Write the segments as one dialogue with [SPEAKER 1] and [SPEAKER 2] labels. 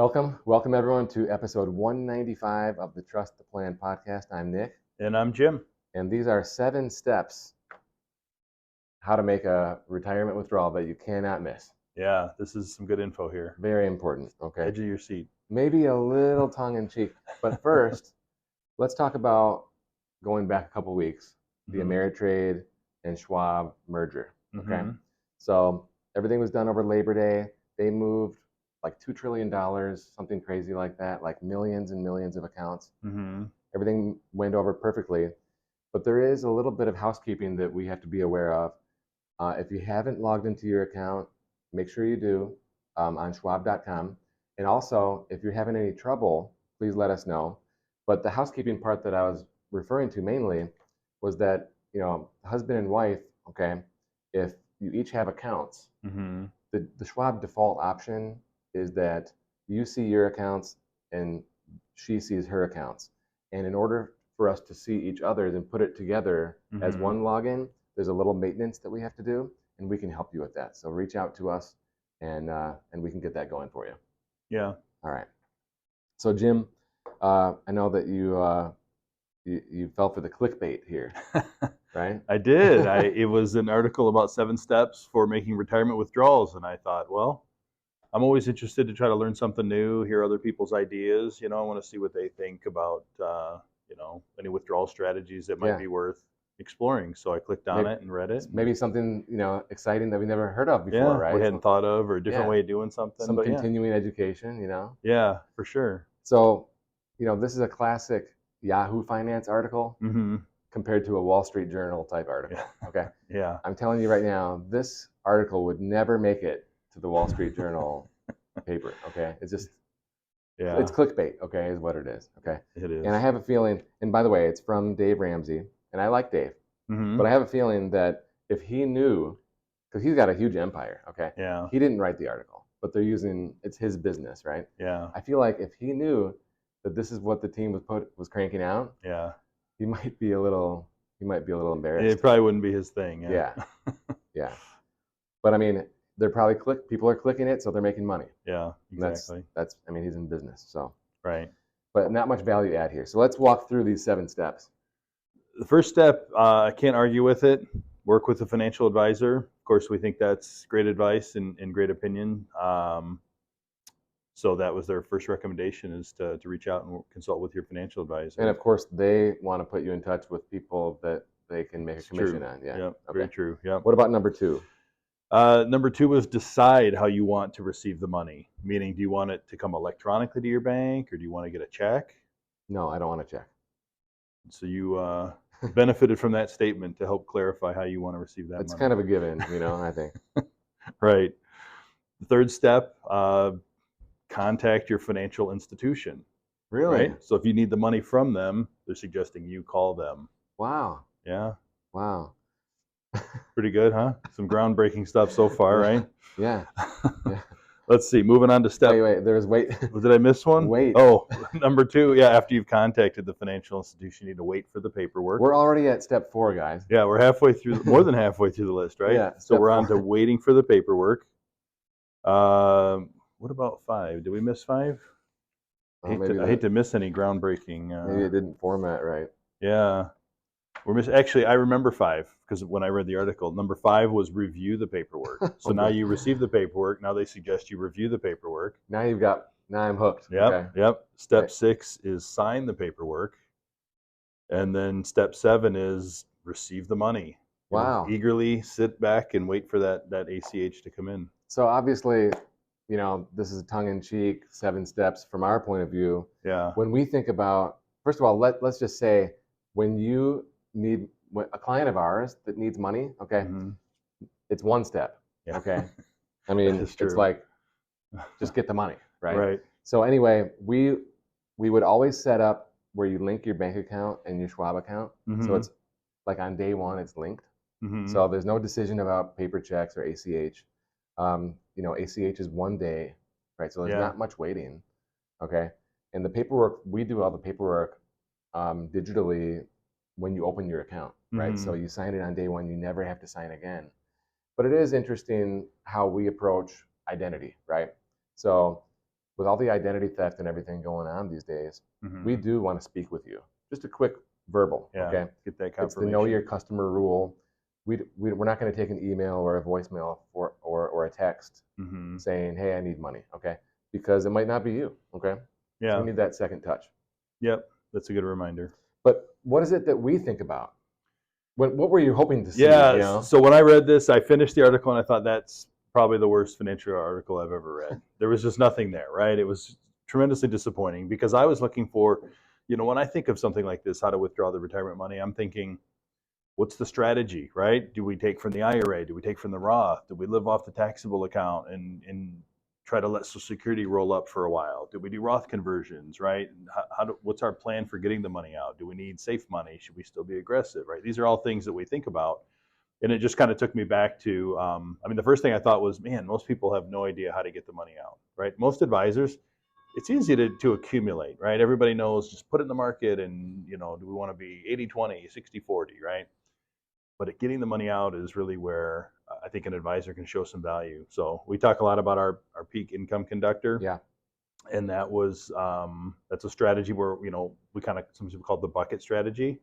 [SPEAKER 1] Welcome everyone to episode 195 of the Trust the Plan podcast. I'm Nick.
[SPEAKER 2] And I'm Jim.
[SPEAKER 1] And these are 7 steps how to make a retirement withdrawal that you cannot miss.
[SPEAKER 2] Yeah, this is some good info here.
[SPEAKER 1] Very important, okay?
[SPEAKER 2] Edge of your seat.
[SPEAKER 1] Maybe a little tongue-in-cheek, but first, let's talk about going back a couple weeks, the Ameritrade and Schwab merger, okay? So everything was done over Labor Day. They moved like $2 trillion, something crazy like that, like millions and millions of accounts. Everything went over perfectly. But there is a little bit of housekeeping that we have to be aware of. If you haven't logged into your account, make sure you do on schwab.com. And also, if you're having any trouble, please let us know. But the housekeeping part that I was referring to mainly was that, husband and wife, okay, if you each have accounts, the Schwab default option is that you see your accounts and she sees her accounts. And in order for us to see each other's and put it together as one login, there's a little maintenance that we have to do, and we can help you with that. So reach out to us, and we can get that going for you.
[SPEAKER 2] Yeah.
[SPEAKER 1] All right. So Jim, I know that you fell for the clickbait here, right?
[SPEAKER 2] I did. It was an article about 7 steps for making retirement withdrawals, and I thought, well, I'm always interested to try to learn something new, hear other people's ideas. I want to see what they think about, any withdrawal strategies that might be worth exploring. So I clicked on it and read it.
[SPEAKER 1] Maybe something, exciting that we never heard of before, right?
[SPEAKER 2] We hadn't thought of, or a different way of doing something.
[SPEAKER 1] Some continuing education,
[SPEAKER 2] Yeah, for sure.
[SPEAKER 1] So, this is a classic Yahoo Finance article compared to a Wall Street Journal type article, okay?
[SPEAKER 2] Yeah.
[SPEAKER 1] I'm telling you right now, this article would never make it to the Wall Street Journal paper, okay? It's just, it's clickbait, okay, is what it is, okay?
[SPEAKER 2] It is.
[SPEAKER 1] And I have a feeling, and by the way, it's from Dave Ramsey, and I like Dave, but I have a feeling that if he knew, because he's got a huge empire, okay?
[SPEAKER 2] Yeah.
[SPEAKER 1] He didn't write the article, but it's his business, right?
[SPEAKER 2] Yeah.
[SPEAKER 1] I feel like if he knew that this is what the team was cranking out, he might be a little embarrassed.
[SPEAKER 2] It probably wouldn't be his thing.
[SPEAKER 1] Yeah. But I mean, people are clicking it, so they're making money.
[SPEAKER 2] Yeah, exactly.
[SPEAKER 1] That's he's in business, so.
[SPEAKER 2] Right.
[SPEAKER 1] But not much value add here. So let's walk through these 7 steps.
[SPEAKER 2] The first step, I can't argue with it. Work with a financial advisor. Of course, we think that's great advice and great opinion. So that was their first recommendation, is to reach out and consult with your financial advisor.
[SPEAKER 1] And of course, they want to put you in touch with people that they can make a commission on. Yeah.
[SPEAKER 2] Yep. Okay. Very true. Yeah.
[SPEAKER 1] What about number 2?
[SPEAKER 2] Number 2 was decide how you want to receive the money. Meaning, do you want it to come electronically to your bank, or do you want to get a check?
[SPEAKER 1] No, I don't want a check.
[SPEAKER 2] So you benefited from that statement to help clarify how you want to receive that money.
[SPEAKER 1] It's kind of a given, I think.
[SPEAKER 2] Right. The third step, contact your financial institution.
[SPEAKER 1] Really?
[SPEAKER 2] Right? So if you need the money from them, they're suggesting you call them.
[SPEAKER 1] Wow.
[SPEAKER 2] Yeah.
[SPEAKER 1] Wow.
[SPEAKER 2] Pretty good, huh? Some groundbreaking stuff so far, right?
[SPEAKER 1] Yeah.
[SPEAKER 2] Let's see. Moving on to step.
[SPEAKER 1] Wait.
[SPEAKER 2] Did I miss one?
[SPEAKER 1] Wait.
[SPEAKER 2] Oh, number 2. Yeah. After you've contacted the financial institution, you need to wait for the paperwork.
[SPEAKER 1] We're already at step 4, guys.
[SPEAKER 2] Yeah, we're halfway through, more than halfway through the list, right?
[SPEAKER 1] Yeah.
[SPEAKER 2] So we're on to waiting for the paperwork. What about 5? Did we miss 5? I hate to miss any groundbreaking.
[SPEAKER 1] Maybe it didn't format right.
[SPEAKER 2] Yeah. Actually, I remember 5, because when I read the article, number 5 was review the paperwork. So now you receive the paperwork. Now they suggest you review the paperwork.
[SPEAKER 1] Now I'm hooked.
[SPEAKER 2] Yep.
[SPEAKER 1] Okay.
[SPEAKER 2] Yep. Step 6 is sign the paperwork. And then step 7 is receive the money.
[SPEAKER 1] Wow.
[SPEAKER 2] Eagerly sit back and wait for that ACH to come in.
[SPEAKER 1] So obviously, this is a tongue-in-cheek 7 steps from our point of view.
[SPEAKER 2] Yeah.
[SPEAKER 1] When we think about, first of all, let's just say, when a client of ours that needs money, okay, it's 1 step, okay? It's like, just get the money, right?
[SPEAKER 2] Right.
[SPEAKER 1] So anyway, we would always set up where you link your bank account and your Schwab account. So it's like on day 1, it's linked. So there's no decision about paper checks or ACH. ACH is 1 day, right? So there's not much waiting, okay? And the paperwork, we do all the paperwork digitally when you open your account, right? So you sign it on day 1, you never have to sign again. But it is interesting how we approach identity, right? So with all the identity theft and everything going on these days, we do want to speak with you. Just a quick verbal, okay?
[SPEAKER 2] Get that confirmation.
[SPEAKER 1] It's the know your customer rule. We're not going to take an email or a voicemail or a text saying, hey, I need money, okay? Because it might not be you, okay?
[SPEAKER 2] Yeah.
[SPEAKER 1] So we need that second touch.
[SPEAKER 2] Yep, that's a good reminder.
[SPEAKER 1] But what is it that we think about? What were you hoping to see?
[SPEAKER 2] Yeah,
[SPEAKER 1] you know?
[SPEAKER 2] So when I read this, I finished the article and I thought that's probably the worst financial article I've ever read. There was just nothing there, right? It was tremendously disappointing because I was looking for, when I think of something like this, how to withdraw the retirement money, I'm thinking, what's the strategy, right? Do we take from the IRA? Do we take from the Roth? Do we live off the taxable account and try to let Social Security roll up for a while? Do we do Roth conversions, right? What's our plan for getting the money out? Do we need safe money? Should we still be aggressive, right? These are all things that we think about. And it just kind of took me back to, the first thing I thought was, man, most people have no idea how to get the money out, right? Most advisors, it's easy to accumulate, right? Everybody knows, just put it in the market and, do we want to be 80-20, 60-40, right? But getting the money out is really where I think an advisor can show some value. So we talk a lot about our peak income conductor.
[SPEAKER 1] Yeah.
[SPEAKER 2] And that was, that's a strategy where, we kind of, some people call it the bucket strategy,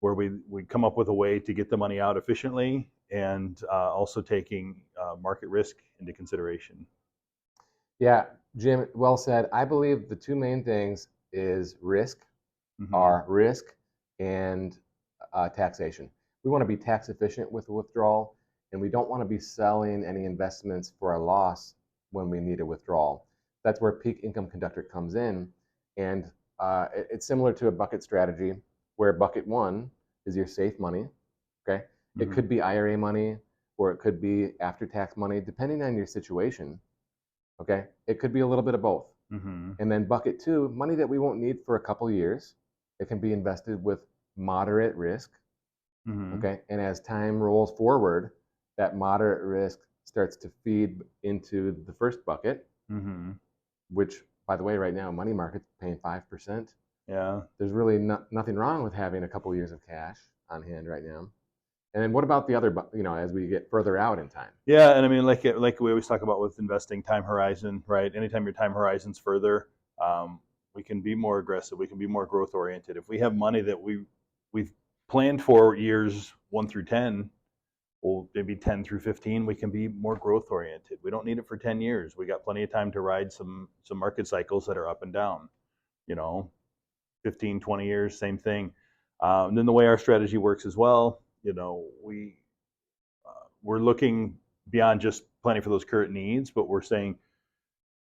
[SPEAKER 2] where we come up with a way to get the money out efficiently and also taking market risk into consideration.
[SPEAKER 1] Yeah, Jim, well said. I believe the two main things is risk and taxation. We want to be tax efficient with withdrawal, and we don't want to be selling any investments for a loss when we need a withdrawal. That's where peak income conductor comes in, and it's similar to a bucket strategy where bucket one is your safe money, okay? It could be IRA money or it could be after-tax money, depending on your situation, okay? It could be a little bit of both. And then bucket two, money that we won't need for a couple years. It can be invested with moderate risk, okay? And as time rolls forward, that moderate risk starts to feed into the first bucket, which, by the way, right now, money market's paying 5%.
[SPEAKER 2] Yeah.
[SPEAKER 1] There's really nothing wrong with having a couple years of cash on hand right now. And then what about the other, as we get further out in time?
[SPEAKER 2] Yeah, and like we always talk about with investing, time horizon, right? Anytime your time horizon's further, we can be more aggressive. We can be more growth oriented. If we have money that we've planned for years 1 through 10, or maybe 10 through 15, we can be more growth oriented. We don't need it for 10 years. We got plenty of time to ride some market cycles that are up and down. 15, 20 years, same thing. And then the way our strategy works as well, we're looking beyond just planning for those current needs, but we're saying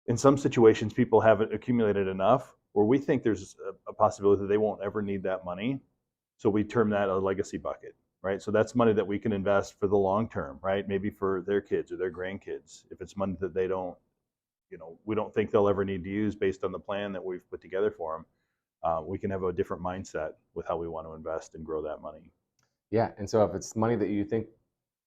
[SPEAKER 2] in some situations people haven't accumulated enough where we think there's a possibility that they won't ever need that money. So we term that a legacy bucket, right? So that's money that we can invest for the long term, right? Maybe for their kids or their grandkids. If it's money that they don't, we don't think they'll ever need to use based on the plan that we've put together for them. We can have a different mindset with how we want to invest and grow that money.
[SPEAKER 1] Yeah, and so if it's money that you think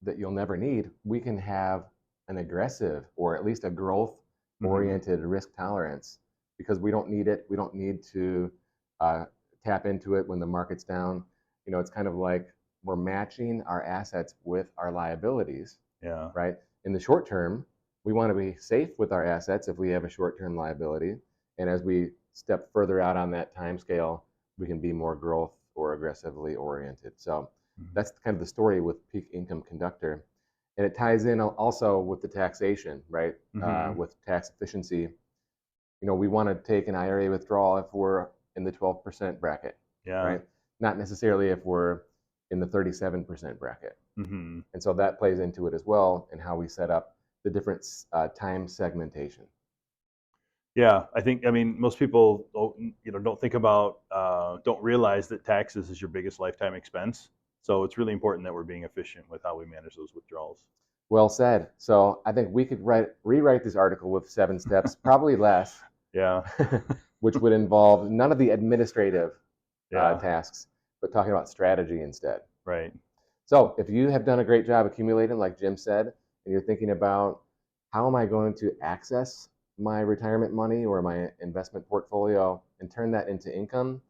[SPEAKER 1] that you'll never need, we can have an aggressive or at least a growth-oriented risk tolerance because we don't need it. We don't need to tap into it when the market's down. It's kind of like we're matching our assets with our liabilities.
[SPEAKER 2] Yeah.
[SPEAKER 1] Right? In the short term, we want to be safe with our assets if we have a short-term liability, and as we step further out on that time scale, we can be more growth or aggressively oriented. So that's kind of the story with peak income conductor. And it ties in also with the taxation, right? With tax efficiency. We want to take an IRA withdrawal if we're in the 12% bracket, right? Not necessarily if we're in the 37% bracket. And so that plays into it as well and how we set up the different time segmentation.
[SPEAKER 2] Yeah, most people don't think about, don't realize that taxes is your biggest lifetime expense. So it's really important that we're being efficient with how we manage those withdrawals.
[SPEAKER 1] Well said. So I think we could rewrite this article with 7 steps, probably less.
[SPEAKER 2] Yeah.
[SPEAKER 1] Which would involve none of the administrative tasks, but talking about strategy instead.
[SPEAKER 2] Right.
[SPEAKER 1] So if you have done a great job accumulating, like Jim said, and you're thinking about how am I going to access my retirement money or my investment portfolio and turn that into income,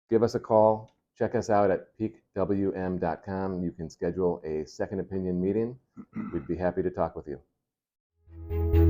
[SPEAKER 1] give us a call. Check us out at peakwm.com. You can schedule a second opinion meeting. We'd be happy to talk with you.